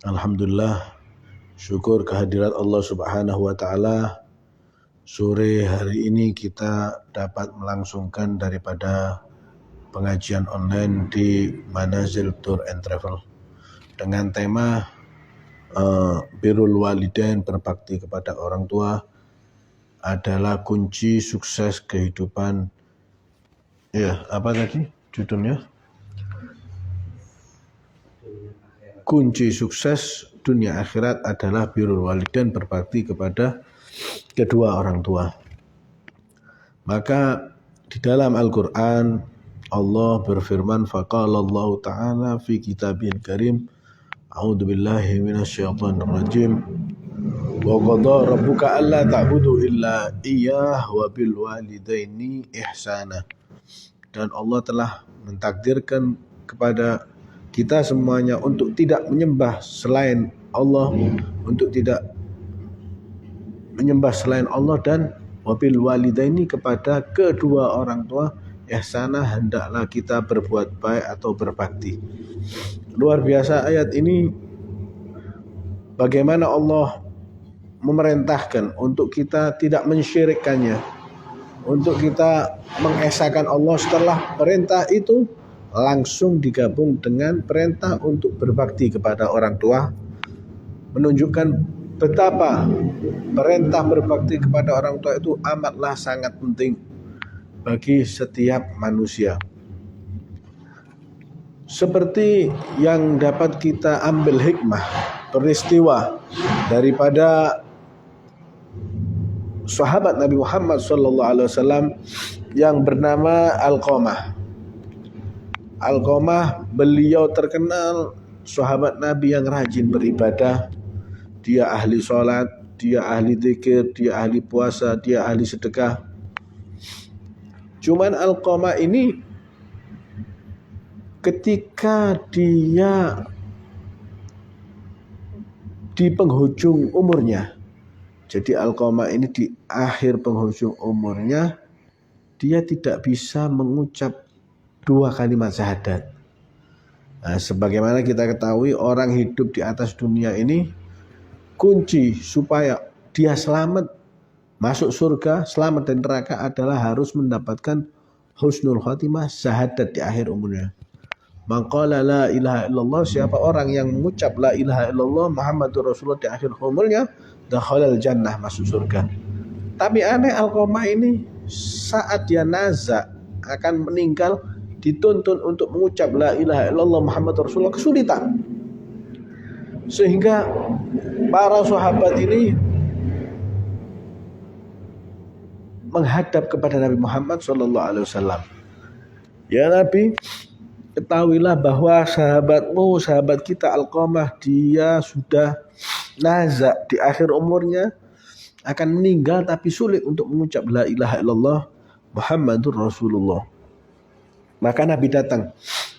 Alhamdulillah, syukur kehadirat Allah Subhanahu wa taala. Sore hari ini kita dapat melangsungkan daripada pengajian online di Manazil Tour and Travel dengan tema Birrul Walidain, berbakti kepada orang tua adalah kunci sukses kehidupan. Ya, apa tadi judulnya? Kunci sukses dunia akhirat adalah birrul walidain, berbakti kepada kedua orang tua. Maka di dalam Al-Quran Allah berfirman, faqala Allah Ta'ala fi kitabil karim, a'udzu billahi minasyaitonir rajim, wa qada rabbuka alla ta'budu illa iyyah wa bil walidaini ihsana. Dan Allah telah mentakdirkan kepada kita semuanya untuk tidak menyembah selain Allah, untuk tidak menyembah selain Allah, dan wabil walidaini, kepada kedua orang tua ihsana, hendaklah kita berbuat baik atau berbakti. Luar biasa ayat ini, bagaimana Allah memerintahkan untuk kita tidak mensyirikkannya, untuk kita mengesahkan Allah. Setelah perintah itu langsung digabung dengan perintah untuk berbakti kepada orang tua, menunjukkan betapa perintah berbakti kepada orang tua itu amatlah sangat penting bagi setiap manusia. Seperti yang dapat kita ambil hikmah peristiwa daripada sahabat Nabi Muhammad SAW yang bernama Alqamah, beliau terkenal sahabat Nabi yang rajin beribadah. Dia ahli sholat, dia ahli zikir, dia ahli puasa, dia ahli sedekah. Cuman Alqamah ini ketika dia di penghujung umurnya, jadi Alqamah ini di akhir penghujung umurnya, dia tidak bisa mengucap 2 kalimat syahadat. Nah, sebagaimana kita ketahui, orang hidup di atas dunia ini, kunci supaya dia selamat masuk surga, selamat dari neraka adalah harus mendapatkan husnul khotimah, syahadat di akhir umurnya. Maqala la ilaha illallah, siapa orang yang mengucap la ilaha illallah Muhammadur Rasulullah di akhir umurnya, dakhalal jannah, masuk surga. Tapi aneh, Alqamah ini saat dia naza akan meninggal, dituntun untuk mengucap la ilaha illallah Muhammadur Rasulullah, kesulitan. Sehingga para sahabat ini menghadap kepada Nabi Muhammad SAW. Ya Nabi, ketahuilah bahwa sahabatmu, sahabat kita Alqamah, dia sudah naza di akhir umurnya, akan meninggal, tapi sulit untuk mengucap la ilaha illallah Muhammadur Rasulullah. Maka Nabi datang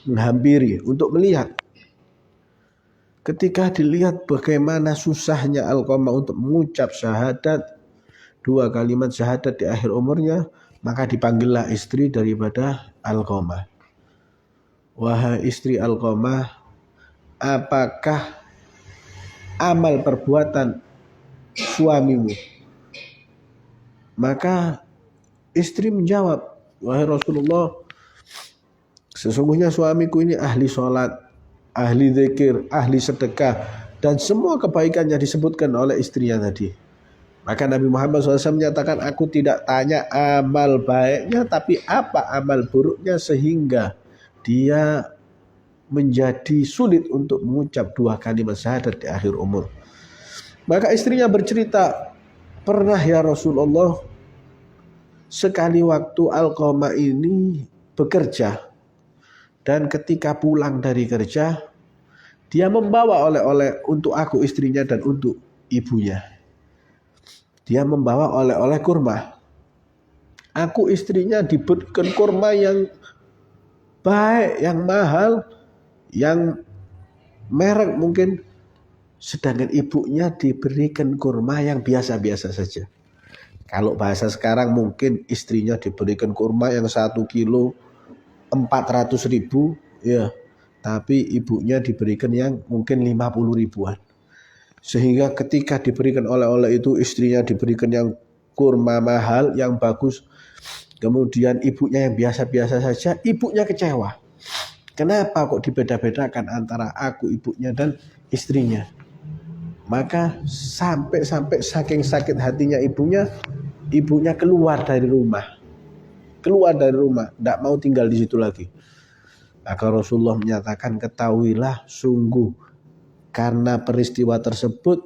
menghampiri untuk melihat. Ketika dilihat bagaimana susahnya Alqamah untuk mengucap syahadat, 2 kalimat syahadat di akhir umurnya, maka dipanggillah istri daripada Alqamah. Wahai istri Alqamah, apakah amal perbuatan suamimu? Maka istri menjawab, wahai Rasulullah, sesungguhnya suamiku ini ahli sholat, ahli zikir, ahli sedekah, dan semua kebaikan yang disebutkan oleh istrinya tadi. Maka Nabi Muhammad SAW menyatakan, aku tidak tanya amal baiknya, tapi apa amal buruknya sehingga dia menjadi sulit untuk mengucap 2 kalimat syahadat di akhir umur. Maka istrinya bercerita, pernah ya Rasulullah, sekali waktu Alqamah ini bekerja, dan ketika pulang dari kerja, dia membawa oleh-oleh untuk aku istrinya dan untuk ibunya. Dia membawa oleh-oleh kurma. Aku istrinya diberikan kurma yang baik, yang mahal, yang merek mungkin. Sedangkan ibunya diberikan kurma yang biasa-biasa saja. Kalau bahasa sekarang mungkin istrinya diberikan kurma yang 1 kilo 400.000, ya. tapi ibunya diberikan yang mungkin 50 ribuan. Sehingga ketika diberikan oleh-oleh itu, istrinya diberikan yang kurma mahal, yang bagus. Kemudian ibunya yang biasa-biasa saja, ibunya kecewa. Kenapa kok dibeda-bedakan antara aku, ibunya, dan istrinya? Maka sampai saking sakit hatinya ibunya keluar dari rumah. Tidak mau tinggal di situ lagi. Maka Rasulullah menyatakan, ketahuilah sungguh karena peristiwa tersebut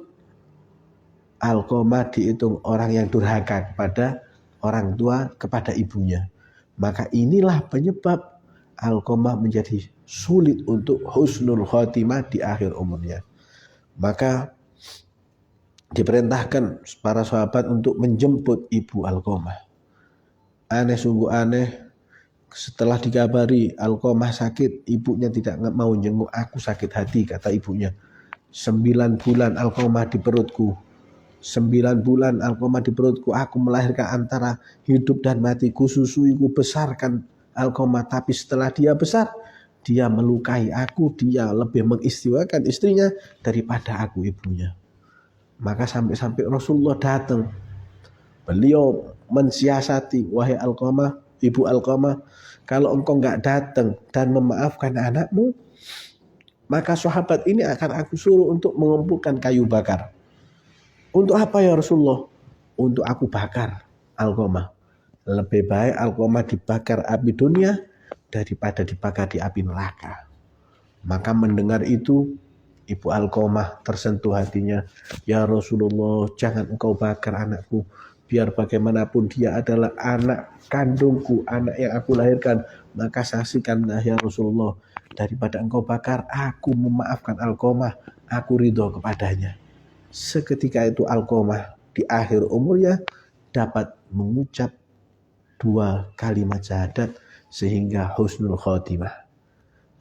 Alqamah dihitung orang yang durhaka kepada orang tua, kepada ibunya. Maka inilah penyebab Alqamah menjadi sulit untuk husnul khotimah di akhir umurnya. Maka diperintahkan para sahabat untuk menjemput ibu Alqamah. Sungguh aneh. Setelah dikabari Alqamah sakit, ibunya tidak mau jenguk. Aku sakit hati, kata ibunya. 9 bulan Alqamah di perutku. 9 bulan Alqamah di perutku. Aku melahirkan antara hidup dan matiku. Susuiku besarkan Alqamah. Tapi setelah dia besar, dia melukai aku. Dia lebih mengistimewakan istrinya daripada aku, ibunya. Maka sampai Rasulullah datang. Beliau mensiasati, wahai Alqamah, ibu Alqamah, kalau engkau enggak datang dan memaafkan anakmu, maka sahabat ini akan aku suruh untuk mengumpulkan kayu bakar. Untuk apa ya Rasulullah? Untuk aku bakar Alqamah. Lebih baik Alqamah dibakar api dunia daripada dibakar di api neraka. Maka mendengar itu, ibu Alqamah tersentuh hatinya. Ya Rasulullah, jangan engkau bakar anakku. Biar bagaimanapun dia adalah anak kandungku, anak yang aku lahirkan. Maka saksikanlah ya Rasulullah, daripada engkau bakar, aku memaafkan Alqamah, aku ridho kepadanya. Seketika itu Alqamah di akhir umurnya dapat mengucap 2 kalimat syahadat sehingga husnul khotimah.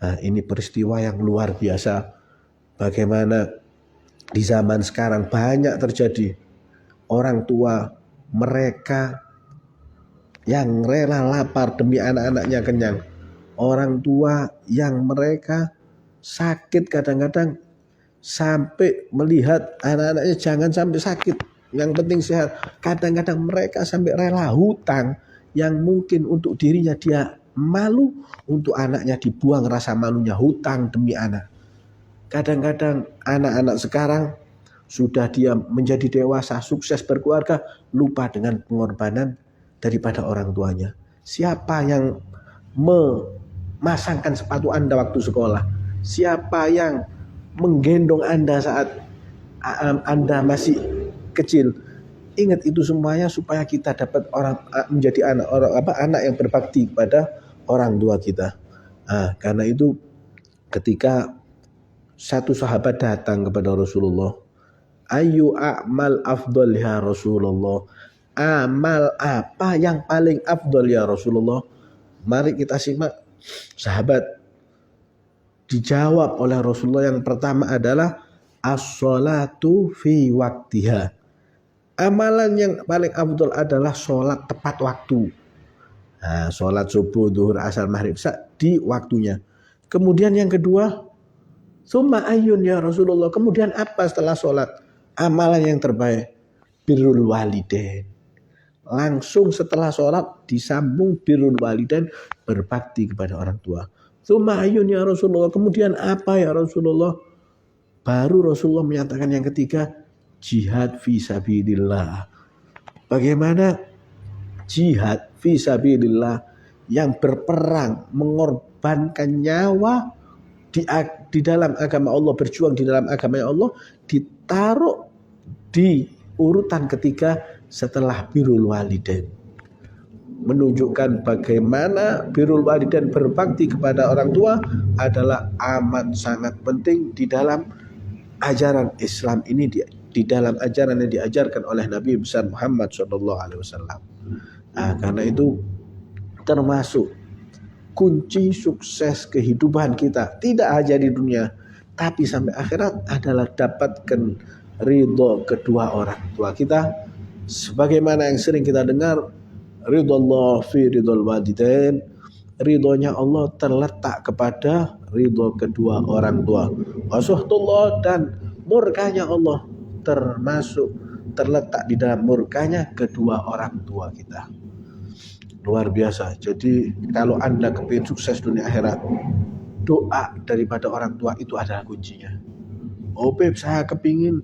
Nah, ini peristiwa yang luar biasa. Bagaimana di zaman sekarang banyak terjadi orang tua mereka yang rela lapar demi anak-anaknya kenyang. Orang tua yang mereka sakit kadang-kadang sampai melihat anak-anaknya jangan sampai sakit, yang penting sehat. Kadang-kadang mereka sampai rela hutang yang mungkin untuk dirinya dia malu, untuk anaknya dibuang rasa malunya, hutang demi anak. Kadang-kadang anak-anak sekarang sudah dia menjadi dewasa, sukses berkeluarga, lupa dengan pengorbanan daripada orang tuanya. Siapa yang memasangkan sepatu Anda waktu sekolah? Siapa yang menggendong Anda saat Anda masih kecil? Ingat itu semuanya supaya kita dapat menjadi anak yang berbakti kepada orang tua kita. Karena itu ketika satu sahabat datang kepada Rasulullah, ayu a'mal afdal ya Rasulullah, amal apa yang paling afdal ya Rasulullah? Mari kita simak. Sahabat dijawab oleh Rasulullah, yang pertama adalah as-sholatu fi waktiha. Amalan yang paling afdal adalah sholat tepat waktu. Sholat subuh, zuhur, asar, maghrib di waktunya. Kemudian yang kedua, summa ayun ya Rasulullah, kemudian apa setelah sholat? Amalan yang terbaik, birrul walidain. Langsung setelah sholat disambung birrul walidain, berbakti kepada orang tua. Summa ayun ya Rasulullah, kemudian apa ya Rasulullah? Baru Rasulullah menyatakan yang ketiga, jihad fi sabilillah. Bagaimana jihad fi sabilillah, yang berperang, mengorbankan nyawa di dalam agama Allah, berjuang di dalam agama Allah, ditaruh di urutan ketiga setelah birrul walidain. Menunjukkan bagaimana birrul walidain, berbakti kepada orang tua, adalah amat sangat penting di dalam ajaran Islam ini, di dalam ajaran yang diajarkan oleh Nabi besar Muhammad SAW. Karena itu termasuk kunci sukses kehidupan kita, tidak hanya di dunia tapi sampai akhirat, adalah dapatkan ridho kedua orang tua kita. Sebagaimana yang sering kita dengar, ridho Allah fi ridhol walidain, ridhonya Allah terletak kepada ridho kedua orang tua. Wasuhtullah, dan murkanya Allah termasuk terletak di dalam murkanya kedua orang tua kita. Luar biasa. Jadi kalau Anda kepingin sukses dunia akhirat, doa daripada orang tua itu adalah kuncinya. Oh Beb, saya kepingin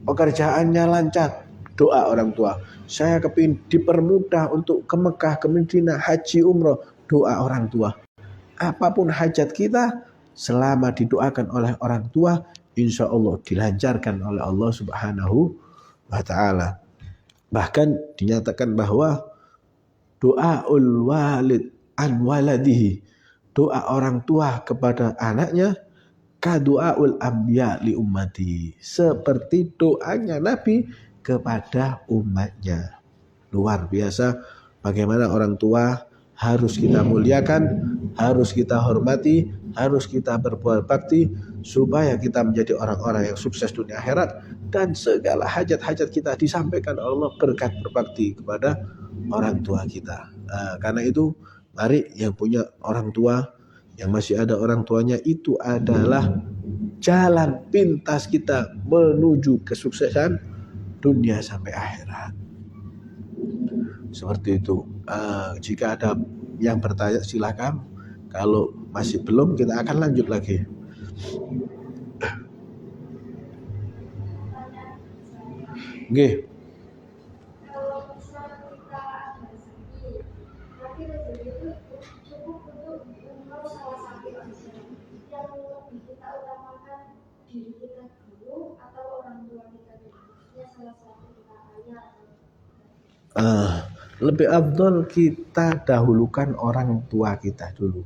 pekerjaannya lancar, doa orang tua. Saya kepingin dipermudah untuk ke Mekah, ke Madinah, haji, umroh, doa orang tua. Apapun hajat kita, selama didoakan oleh orang tua, insya Allah dilancarkan oleh Allah Subhanahu wa Ta'ala. Bahkan dinyatakan bahwa doaul walid an waladihi, doa orang tua kepada anaknya, kadu'aul anbiya li ummati, seperti doanya Nabi kepada umatnya. Luar biasa bagaimana orang tua harus kita muliakan, harus kita hormati, harus kita berbuat bakti supaya kita menjadi orang-orang yang sukses dunia akhirat, dan segala hajat-hajat kita disampaikan Allah berkat berbakti kepada orang tua kita. Karena itu mari yang punya orang tua, yang masih ada orang tuanya, itu adalah jalan pintas kita menuju kesuksesan dunia sampai akhirat. Seperti itu. Jika ada yang bertanya silakan. Kalau masih belum, kita akan lanjut lagi. Oke. Lebih afdol kita dahulukan orang tua kita dulu.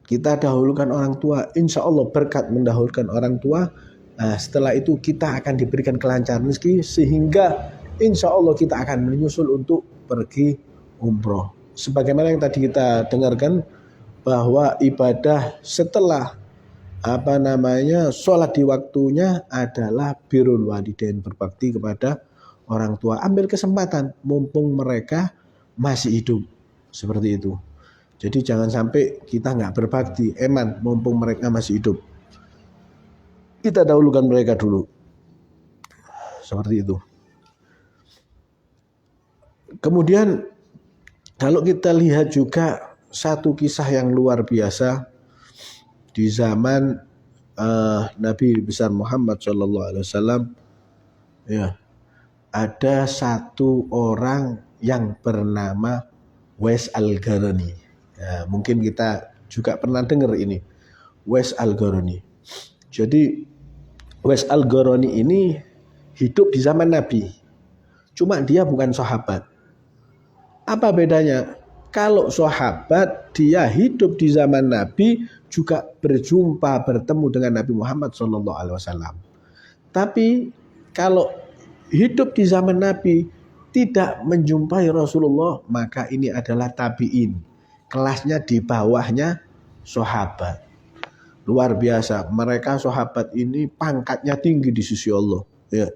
Kita dahulukan orang tua, insya Allah berkat mendahulukan orang tua. Setelah itu kita akan diberikan kelancaran rezeki, sehingga insya Allah kita akan menyusul untuk pergi umroh. Sebagaimana yang tadi kita dengarkan, bahwa ibadah setelah sholat di waktunya adalah birrul walidain, berbakti kepada orang tua. Ambil kesempatan mumpung mereka masih hidup, seperti itu. Jadi jangan sampai kita nggak berbakti, mumpung mereka masih hidup, kita dahulukan mereka dulu, seperti itu. Kemudian kalau kita lihat juga satu kisah yang luar biasa di zaman Nabi besar Muhammad SAW, ya, ada satu orang yang bernama Uwais Al-Qarani. Ya, mungkin kita juga pernah dengar ini, Uwais Al-Qarani. Jadi Uwais Al-Qarani ini hidup di zaman Nabi, cuma dia bukan sahabat. Apa bedanya? Kalau sahabat dia hidup di zaman Nabi, juga bertemu dengan Nabi Muhammad SAW. Tapi kalau hidup di zaman Nabi tidak menjumpai Rasulullah, maka ini adalah tabi'in, kelasnya di bawahnya sahabat. Luar biasa, mereka sahabat ini pangkatnya tinggi di sisi Allah, ya.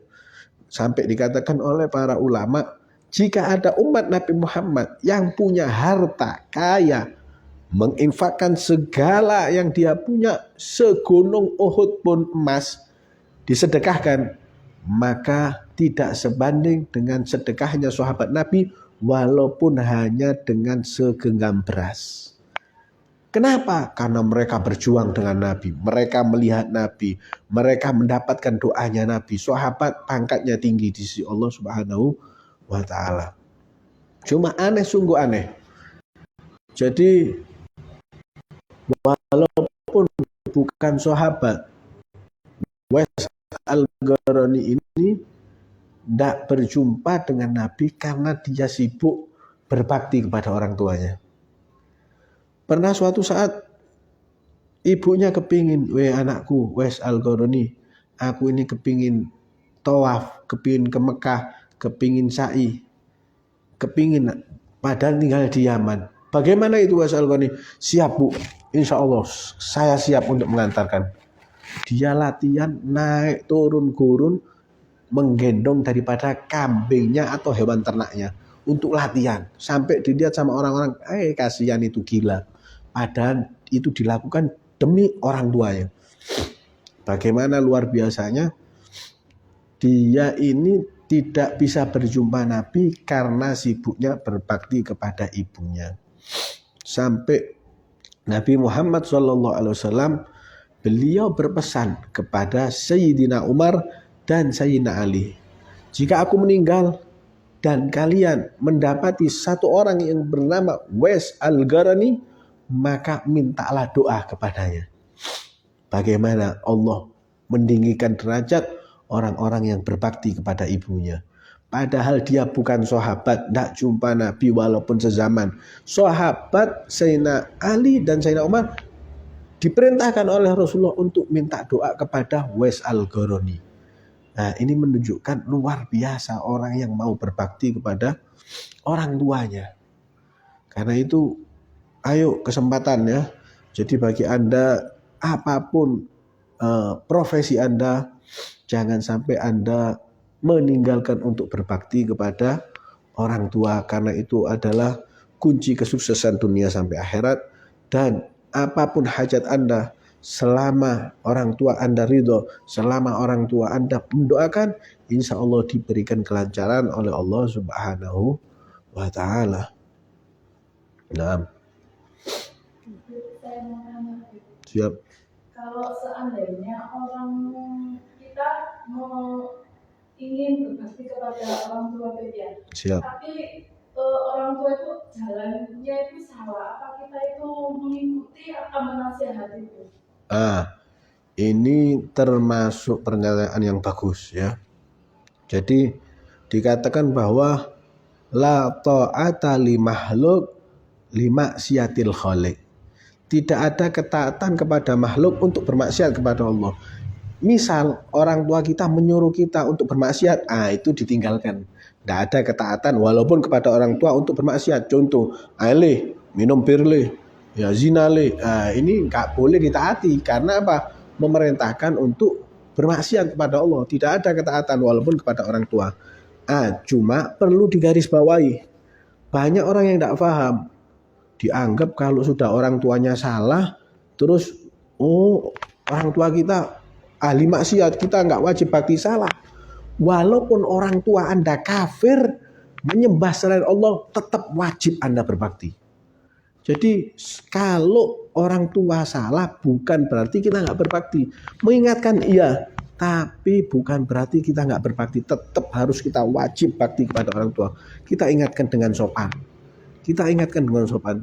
Sampai dikatakan oleh para ulama, jika ada umat Nabi Muhammad yang punya harta kaya, menginfakkan segala yang dia punya, segunung Uhud pun emas disedekahkan, maka tidak sebanding dengan sedekahnya sahabat Nabi, walaupun hanya dengan segenggam beras. Kenapa? Karena mereka berjuang dengan Nabi, mereka melihat Nabi, mereka mendapatkan doanya Nabi. Sahabat pangkatnya tinggi di sisi Allah Subhanahu wa Ta'ala. Cuma aneh, sungguh aneh. Jadi walaupun bukan sahabat, Uwais Al-Qarani ini tidak berjumpa dengan Nabi karena dia sibuk berbakti kepada orang tuanya. Pernah suatu saat ibunya kepingin, anakku Uwais Al-Qarani, aku ini kepingin tawaf, kepingin ke Mekah, kepingin sa'i, kepingin, padahal tinggal di Yaman. Bagaimana itu Uwais Al-Qarani? Siap Bu, insya Allah saya siap untuk mengantarkan. Dia latihan naik turun gurun, menggendong daripada kambingnya atau hewan ternaknya untuk latihan. Sampai dilihat sama orang-orang, kasihan itu gila. Padahal itu dilakukan demi orang tuanya. Bagaimana luar biasanya, dia ini tidak bisa berjumpa Nabi karena sibuknya berbakti kepada ibunya. Sampai Nabi Muhammad SAW beliau berpesan kepada Sayyidina Umar dan Sayyidina Ali, jika aku meninggal dan kalian mendapati satu orang yang bernama Wais Al-Qarani, maka mintalah doa kepadanya. Bagaimana Allah meninggikan derajat orang-orang yang berbakti kepada ibunya. Padahal dia bukan sahabat, tidak jumpa Nabi walaupun sezaman. Sahabat Sayyidina Ali dan Sayyidina Umar diperintahkan oleh Rasulullah untuk minta doa kepada Wais Al-Qarani. Nah, ini menunjukkan luar biasa orang yang mau berbakti kepada orang tuanya. Karena itu, ayo kesempatan ya. Jadi bagi Anda, apapun profesi Anda, jangan sampai Anda meninggalkan untuk berbakti kepada orang tua, karena itu adalah kunci kesuksesan dunia sampai akhirat. Dan apapun hajat Anda, selama orang tua Anda ridho, selama orang tua Anda mendoakan, insya Allah diberikan kelancaran oleh Allah Subhanahu wa Ta'ala. Nah, siap. Kalau seandainya kita ingin berbakti kepada orang tua kita, siap. Tapi orang tua itu jalannya itu salah, apa kita itu mengikuti atau menasihati itu? Ini termasuk pernyataan yang bagus ya. Jadi dikatakan bahwa la ta'ata li makhluk lima siyatil khaliq. Tidak ada ketaatan kepada makhluk untuk bermaksiat kepada Allah. Misal orang tua kita menyuruh kita untuk bermaksiat, itu ditinggalkan. Tidak ada ketaatan walaupun kepada orang tua untuk bermaksiat. Contoh, aile minum bir le, ya zina le. Ini nggak boleh ditaati karena apa? Memerintahkan untuk bermaksiat kepada Allah. Tidak ada ketaatan walaupun kepada orang tua. Cuma perlu digarisbawahi. Banyak orang yang tidak paham. Dianggap kalau sudah orang tuanya salah, terus orang tua kita ahli maksiat, kita nggak wajib bakti. Salah. Walaupun orang tua Anda kafir, menyembah selain Allah, tetap wajib Anda berbakti. Jadi kalau orang tua salah, bukan berarti kita nggak berbakti. Mengingatkan iya, tapi bukan berarti kita nggak berbakti. Tetap harus kita wajib bakti kepada orang tua. Kita ingatkan dengan sopan.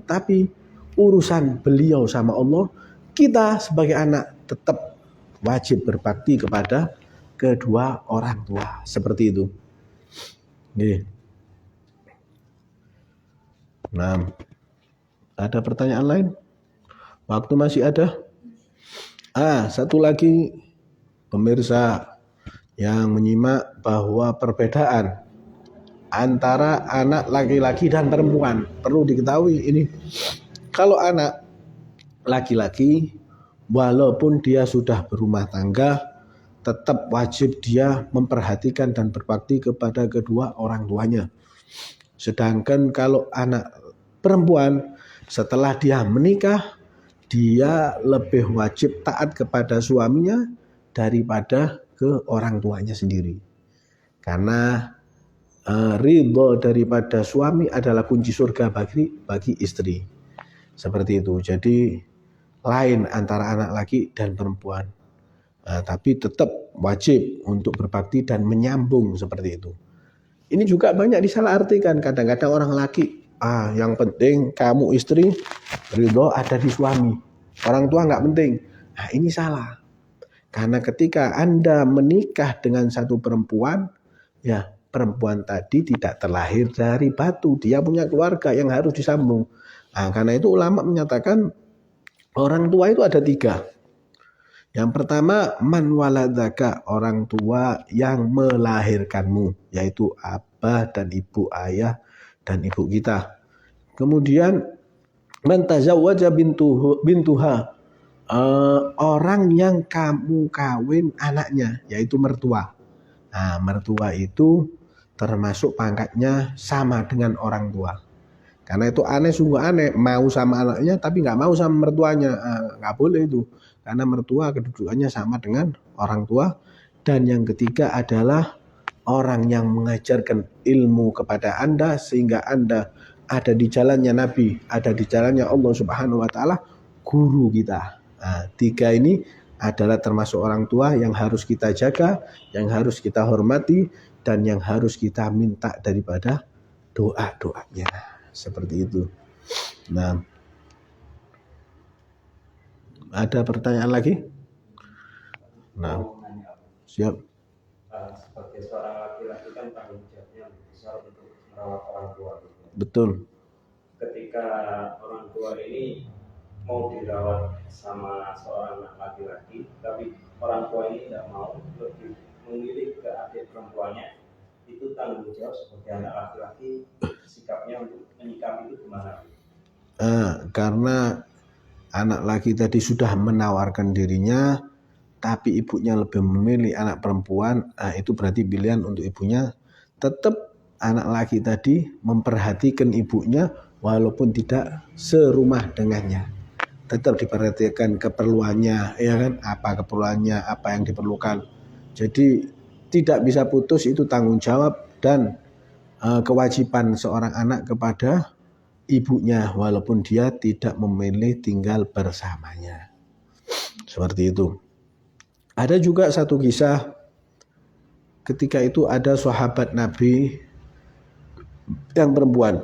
Tapi urusan beliau sama Allah, kita sebagai anak tetap wajib berbakti kepada kedua orang tua. Seperti itu. Nah, ada pertanyaan lain? Waktu masih ada? Satu lagi pemirsa yang menyimak, bahwa perbedaan antara anak laki-laki dan perempuan perlu diketahui ini. Kalau anak laki-laki, walaupun dia sudah berumah tangga, tetap wajib dia memperhatikan dan berbakti kepada kedua orang tuanya. Sedangkan kalau anak perempuan, setelah dia menikah, dia lebih wajib taat kepada suaminya daripada ke orang tuanya sendiri. Karena ridho daripada suami adalah kunci surga bagi istri. Seperti itu. Jadi lain antara anak laki dan perempuan. Tapi tetap wajib untuk berbakti dan menyambung seperti itu. Ini juga banyak disalahartikan. Kadang-kadang orang laki, yang penting kamu istri, ridho ada di suami. Orang tua nggak penting. Ini salah. Karena ketika Anda menikah dengan satu perempuan, ya perempuan tadi tidak terlahir dari batu. Dia punya keluarga yang harus disambung. Karena itu ulama menyatakan orang tua itu ada 3. Yang pertama, man waladaka, orang tua yang melahirkanmu, yaitu abah dan ibu, ayah dan ibu kita. Kemudian man tazawwaja bintuha, orang yang kamu kawin anaknya, yaitu mertua. Mertua itu termasuk pangkatnya sama dengan orang tua. Karena itu aneh, sungguh aneh, mau sama anaknya tapi nggak mau sama mertuanya. Nggak boleh itu, karena mertua kedudukannya sama dengan orang tua. Dan yang ketiga adalah orang yang mengajarkan ilmu kepada Anda sehingga Anda ada di jalannya Nabi, ada di jalannya Allah Subhanahu wa taala, guru kita. Tiga ini adalah termasuk orang tua yang harus kita jaga, yang harus kita hormati, dan yang harus kita minta daripada doa-doanya. Seperti itu. Nah, ada pertanyaan lagi? Nah, siap. Sebagai seorang laki-laki kan tanggung jawabnya besar untuk merawat orang tua. Betul. Ketika orang tua ini mau dirawat sama seorang anak laki-laki, tapi orang tua ini tidak mau, lebih memilih ke adik perempuannya, itu tanggung jawab sebagai anak laki-laki, sikapnya untuk menyikapi itu gimana? Karena anak laki tadi sudah menawarkan dirinya, tapi ibunya lebih memilih anak perempuan, itu berarti pilihan untuk ibunya. Tetap anak laki tadi memperhatikan ibunya walaupun tidak serumah dengannya. Tetap diperhatikan keperluannya, ya kan? Apa keperluannya, apa yang diperlukan. Jadi tidak bisa putus, itu tanggung jawab dan kewajiban seorang anak kepada ibunya walaupun dia tidak memilih tinggal bersamanya. Seperti itu. Ada juga satu kisah, ketika itu ada sahabat Nabi yang perempuan.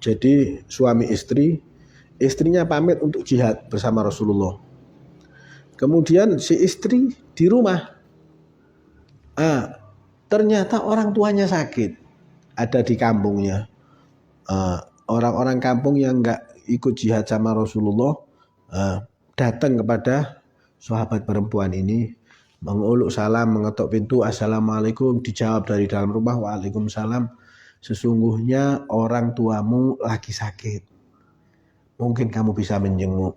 Jadi suami istri, istrinya pamit untuk jihad bersama Rasulullah. Kemudian si istri di rumah. Ternyata orang tuanya sakit, ada di kampungnya. Orang-orang kampung yang enggak ikut jihad sama Rasulullah datang kepada sahabat perempuan ini, menguluk salam, mengetok pintu, assalamualaikum, dijawab dari dalam rumah, waalaikumsalam, sesungguhnya orang tuamu lagi sakit, mungkin kamu bisa menjenguk.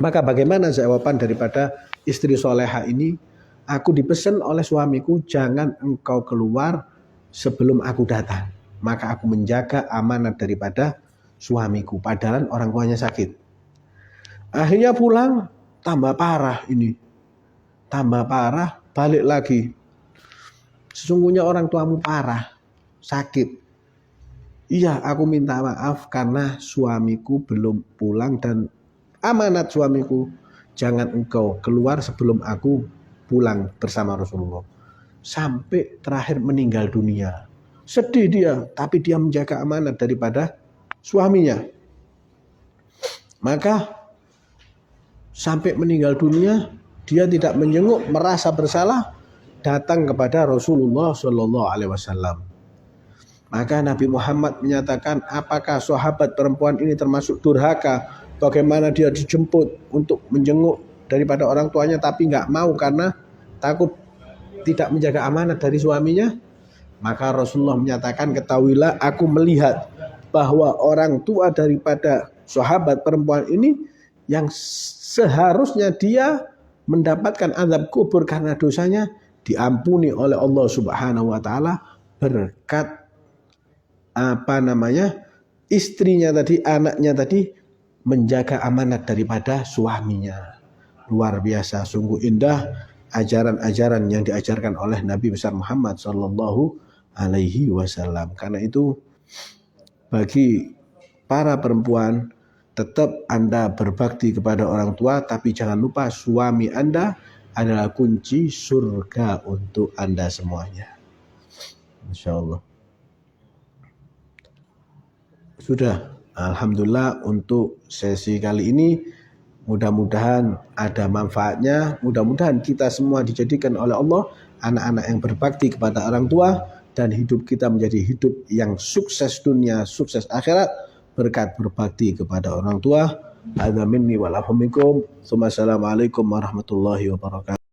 Maka bagaimana jawaban daripada istri soleha ini? Aku dipesan oleh suamiku, jangan engkau keluar sebelum aku datang, maka aku menjaga amanat daripada suamiku, padahal orang tuanya sakit. Akhirnya pulang, tambah parah ini. Tambah parah, balik lagi. Sesungguhnya orang tuamu parah, sakit. Iya, aku minta maaf karena suamiku belum pulang dan amanat suamiku, jangan engkau keluar sebelum aku pulang bersama Rasulullah. Sampai terakhir meninggal dunia. Sedih dia, tapi dia menjaga amanat daripada suaminya. Maka sampai meninggal dunia, dia tidak menjenguk, merasa bersalah, datang kepada Rasulullah Shallallahu Alaihi Wasallam. Maka Nabi Muhammad menyatakan, apakah sahabat perempuan ini termasuk durhaka? Bagaimana dia dijemput untuk menjenguk daripada orang tuanya, tapi nggak mau karena takut tidak menjaga amanat dari suaminya? Maka Rasulullah menyatakan, ketahuilah aku melihat bahwa orang tua daripada sahabat perempuan ini yang seharusnya dia mendapatkan azab kubur karena dosanya diampuni oleh Allah Subhanahu wa taala berkat istrinya tadi, anaknya tadi menjaga amanat daripada suaminya. Luar biasa, sungguh indah ajaran-ajaran yang diajarkan oleh Nabi besar Muhammad sallallahu alaihi wasallam. Karena itu bagi para perempuan, tetap Anda berbakti kepada orang tua, tapi jangan lupa suami Anda adalah kunci surga untuk Anda semuanya. Insya Allah. Sudah, alhamdulillah untuk sesi kali ini. Mudah-mudahan ada manfaatnya. Mudah-mudahan kita semua dijadikan oleh Allah anak-anak yang berbakti kepada orang tua, dan hidup kita menjadi hidup yang sukses dunia, sukses akhirat, berkat berbakti kepada orang tua. Hadza minni wa lakum minkum. Assalamualaikum warahmatullahi wabarakatuh.